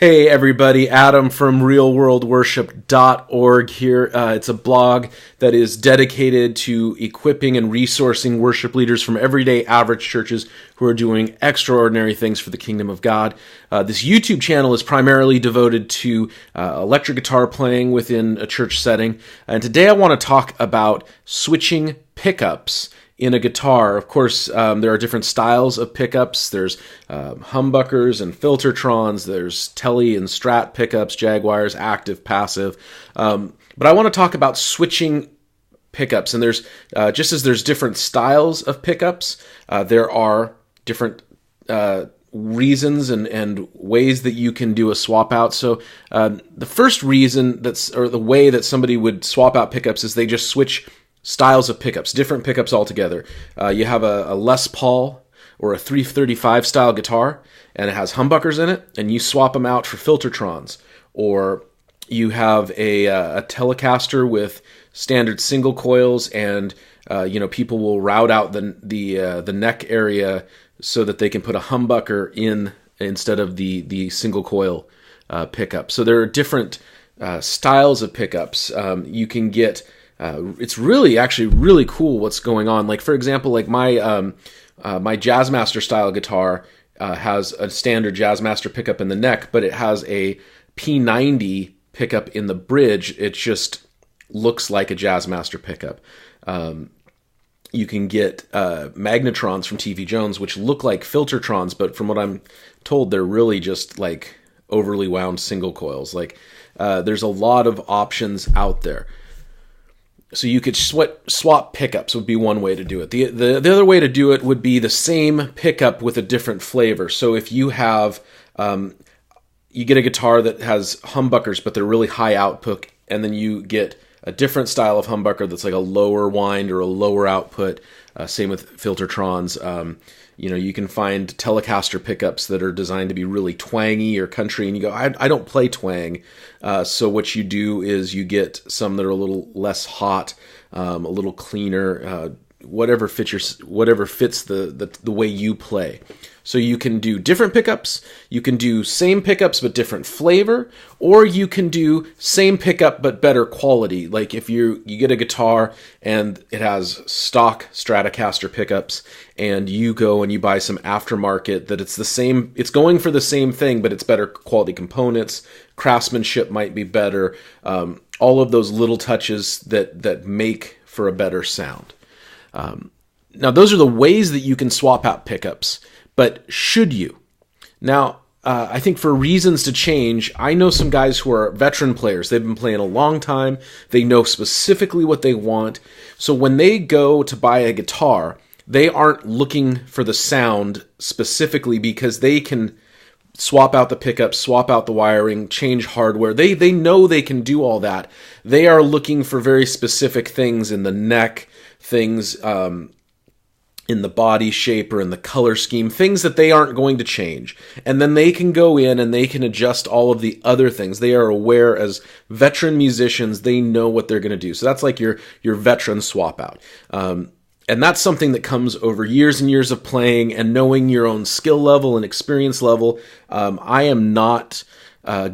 Hey everybody, Adam from realworldworship.org here. It's a blog that is dedicated to equipping and resourcing worship leaders from everyday average churches who are doing extraordinary things for the kingdom of God. This YouTube channel is primarily devoted to electric guitar playing within a church setting. And today I want to talk about switching pickups in a guitar. Of course, there are different styles of pickups. There's humbuckers and filtertrons. There's tele and strat pickups, Jaguars, active, passive. But I want to talk about switching pickups. And there's just as there's different styles of pickups, there are different reasons and ways that you can do a swap out. So the first reason or the way that somebody would swap out pickups is they just switch styles of pickups, different pickups altogether. You have a Les Paul or a 335 style guitar, and it has humbuckers in it, and you swap them out for filtertrons. Or you have a Telecaster with standard single coils, and people will route out the neck area so that they can put a humbucker in instead of the single coil pickup. So there are different styles of pickups. You can get it's really cool what's going on. Like, for example, like my Jazzmaster style guitar has a standard Jazzmaster pickup in the neck, but it has a P90 pickup in the bridge. It just looks like a Jazzmaster pickup. You can get magnetrons from TV Jones, which look like filtertrons, but from what I'm told, they're really just like overly wound single coils. Like, there's a lot of options out there. So you could swap pickups would be one way to do it. The other way to do it would be the same pickup with a different flavor. So if you have, you get a guitar that has humbuckers, but they're really high output, and then you get a different style of humbucker that's like a lower wind or a lower output. Same with filtertrons. You can find Telecaster pickups that are designed to be really twangy or country, and you go, I don't play twang. So what you do is you get some that are a little less hot, a little cleaner, whatever fits the way you play. So you can do different pickups, you can do same pickups but different flavor, or you can do same pickup but better quality. Like if you get a guitar and it has stock Stratocaster pickups, and you go and you buy some aftermarket that it's the same, it's going for the same thing, but it's better quality components, craftsmanship might be better, all of those little touches that make for a better sound. Now those are the ways that you can swap out pickups. But should you? Now, I think for reasons to change, I know some guys who are veteran players. They've been playing a long time. They know specifically what they want. So when they go to buy a guitar, they aren't looking for the sound specifically because they can swap out the pickups, swap out the wiring, change hardware. They know they can do all that. They are looking for very specific things in the neck, things in the body shape or in the color scheme, things that they aren't going to change. And then they can go in and they can adjust all of the other things. They are aware as veteran musicians, they know what they're going to do. So that's like your veteran swap out. And that's something that comes over years and years of playing and knowing your own skill level and experience level. I am not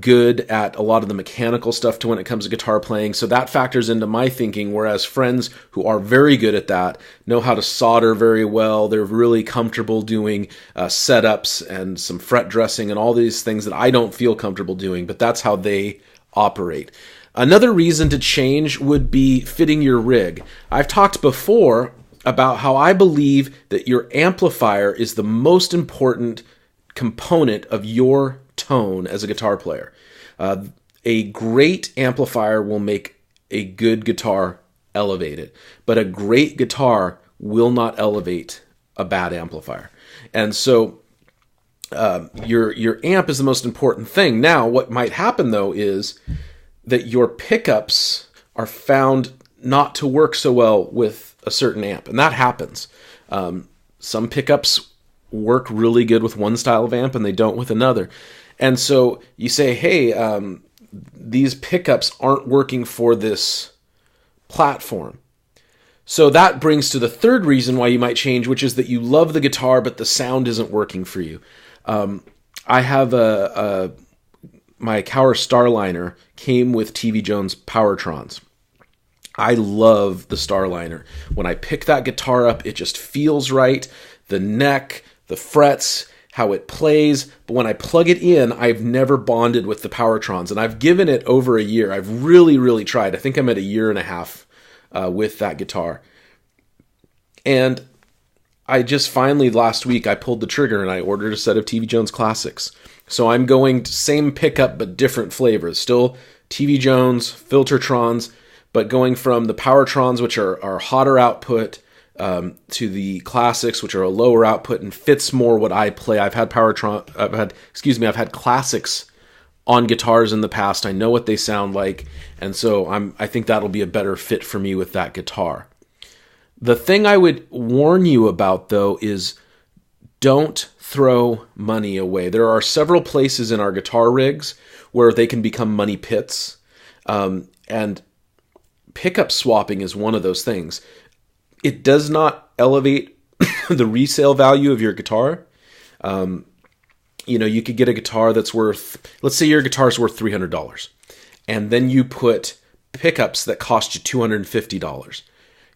good at a lot of the mechanical stuff when it comes to guitar playing, so that factors into my thinking, whereas friends who are very good at that know how to solder very well. They're really comfortable doing setups and some fret dressing and all these things that I don't feel comfortable doing, but that's how they operate. Another reason to change would be fitting your rig. I've talked before about how I believe that your amplifier is the most important component of your tone as a guitar player. A great amplifier will make a good guitar elevated, but a great guitar will not elevate a bad amplifier. And so your amp is the most important thing. Now, what might happen though is that your pickups are found not to work so well with a certain amp, and that happens. Some pickups work really good with one style of amp and they don't with another. And so you say, hey, these pickups aren't working for this platform. So that brings to the third reason why you might change, which is that you love the guitar, but the sound isn't working for you. I have a my Kauer Starliner came with TV Jones Powertrons. I love the Starliner. When I pick that guitar up, it just feels right. The neck, the frets, how it plays. But when I plug it in, I've never bonded with the Powertrons. And I've given it over a year. I've really, really tried. I think I'm at a year and a half with that guitar. And I just finally, last week, I pulled the trigger and I ordered a set of TV Jones Classics. So I'm going to same pickup but different flavors. Still TV Jones, Filtertrons, but going from the Powertrons, which are hotter output, to the Classics, which are a lower output and fits more what I play. I've had Classics on guitars in the past. I know what they sound like, and so I think that'll be a better fit for me with that guitar. The thing I would warn you about, though, is don't throw money away. There are several places in our guitar rigs where they can become money pits, and pickup swapping is one of those things. It does not elevate the resale value of your guitar. You could get a guitar that's worth, let's say your guitar is worth $300, and then you put pickups that cost you $250.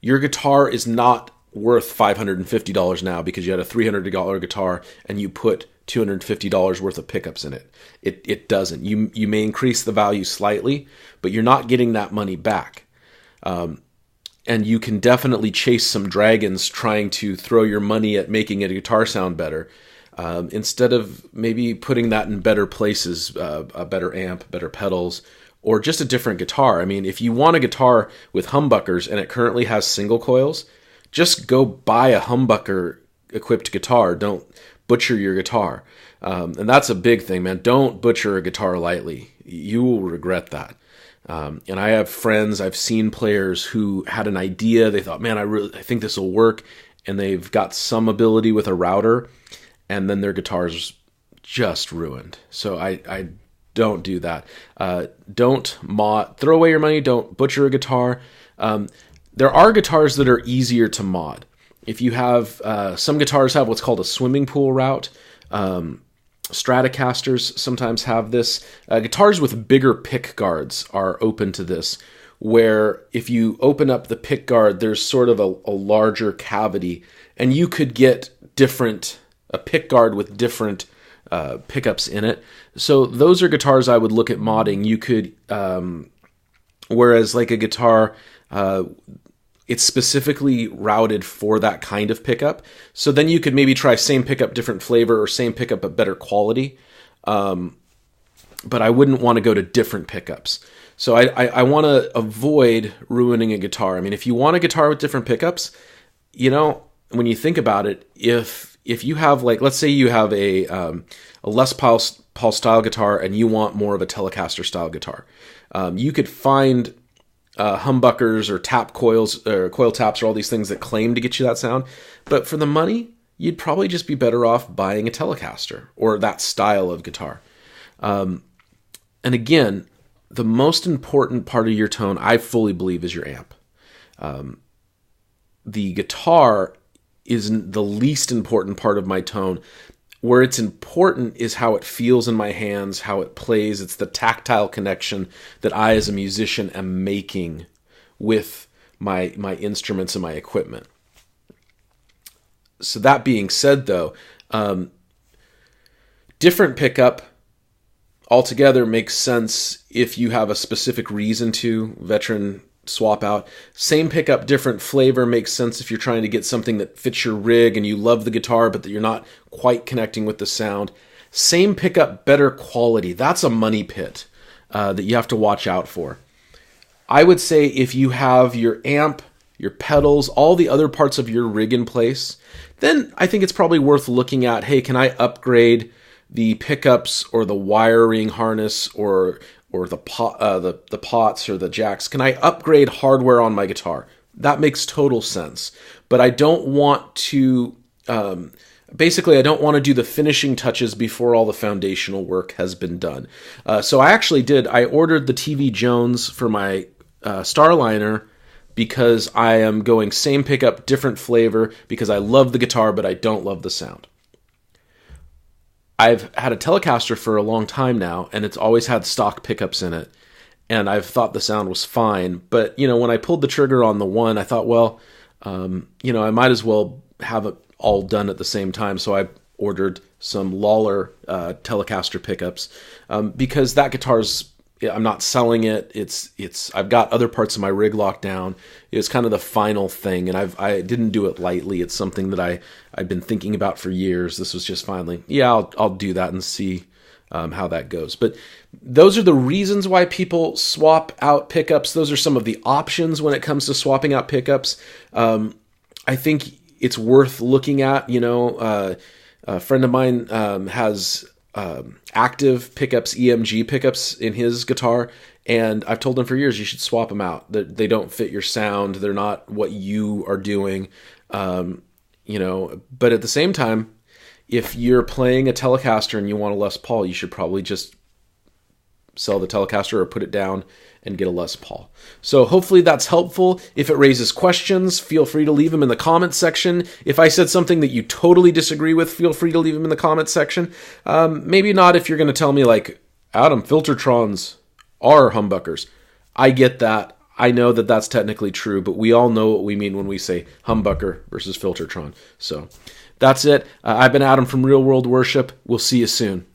Your guitar is not worth $550 now because you had a $300 guitar and you put $250 worth of pickups in it. It doesn't. You may increase the value slightly, but you're not getting that money back. And you can definitely chase some dragons trying to throw your money at making a guitar sound better, instead of maybe putting that in better places, a better amp, better pedals, or just a different guitar. I mean, if you want a guitar with humbuckers and it currently has single coils, just go buy a humbucker-equipped guitar. Don't butcher your guitar. And that's a big thing, man. Don't butcher a guitar lightly. You will regret that. And I have friends, I've seen players who had an idea. They thought, man, I think this will work. And they've got some ability with a router, and then their guitar's just ruined. So I don't do that. Don't mod, throw away your money. Don't butcher a guitar. There are guitars that are easier to mod. If you have, some guitars have what's called a swimming pool route. Stratocasters sometimes have this. Guitars with bigger pick guards are open to this, where if you open up the pick guard, there's sort of a larger cavity, and you could get a pick guard with different pickups in it. So those are guitars I would look at modding. You could, whereas like a guitar, it's specifically routed for that kind of pickup. So then you could maybe try same pickup, different flavor, or same pickup but better quality. But I wouldn't want to go to different pickups. So I want to avoid ruining a guitar. I mean, if you want a guitar with different pickups, when you think about it, if you have, like, let's say you have a Les Paul style guitar and you want more of a Telecaster style guitar, you could find humbuckers or tap coils or coil taps or all these things that claim to get you that sound. But for the money, you'd probably just be better off buying a Telecaster or that style of guitar. And again, the most important part of your tone, I fully believe, is your amp. The guitar is the least important part of my tone. Where it's important is how it feels in my hands, how it plays. It's the tactile connection that I, as a musician, am making with my instruments and my equipment. So that being said, though, different pickup altogether makes sense if you have a specific reason to. Veteran swap out. Same pickup, different flavor makes sense if you're trying to get something that fits your rig and you love the guitar but that you're not quite connecting with the sound. Same pickup, better quality. That's a money pit that you have to watch out for. I would say if you have your amp, your pedals, all the other parts of your rig in place, then I think it's probably worth looking at, hey, can I upgrade the pickups or the wiring harness or the pots or the jacks? Can I upgrade hardware on my guitar? That makes total sense. But I don't want to, basically I don't want to do the finishing touches before all the foundational work has been done. So I ordered the TV Jones for my Starliner because I am going same pickup, different flavor, because I love the guitar but I don't love the sound. I've had a Telecaster for a long time now, and it's always had stock pickups in it. And I've thought the sound was fine. But, when I pulled the trigger on the one, I thought, well, I might as well have it all done at the same time. So I ordered some Lawler Telecaster pickups because that guitar's, I'm not selling it. I've got other parts of my rig locked down. It's kind of the final thing, and I didn't do it lightly. It's something that I've been thinking about for years. This was just finally, I'll do that and see how that goes. But those are the reasons why people swap out pickups. Those are some of the options when it comes to swapping out pickups. I think it's worth looking at. A friend of mine has active pickups, EMG pickups in his guitar, and I've told him for years you should swap them out. They don't fit your sound. They're not what you are doing. But at the same time, if you're playing a Telecaster and you want a Les Paul, you should probably just sell the Telecaster or put it down and get a Les Paul. So hopefully that's helpful. If it raises questions, feel free to leave them in the comments section. If I said something that you totally disagree with, feel free to leave them in the comments section. Maybe not if you're going to tell me like, Adam, Filtertrons are humbuckers. I get that. I know that that's technically true, but we all know what we mean when we say humbucker versus Filtertron. So that's it. I've been Adam from Real World Worship. We'll see you soon.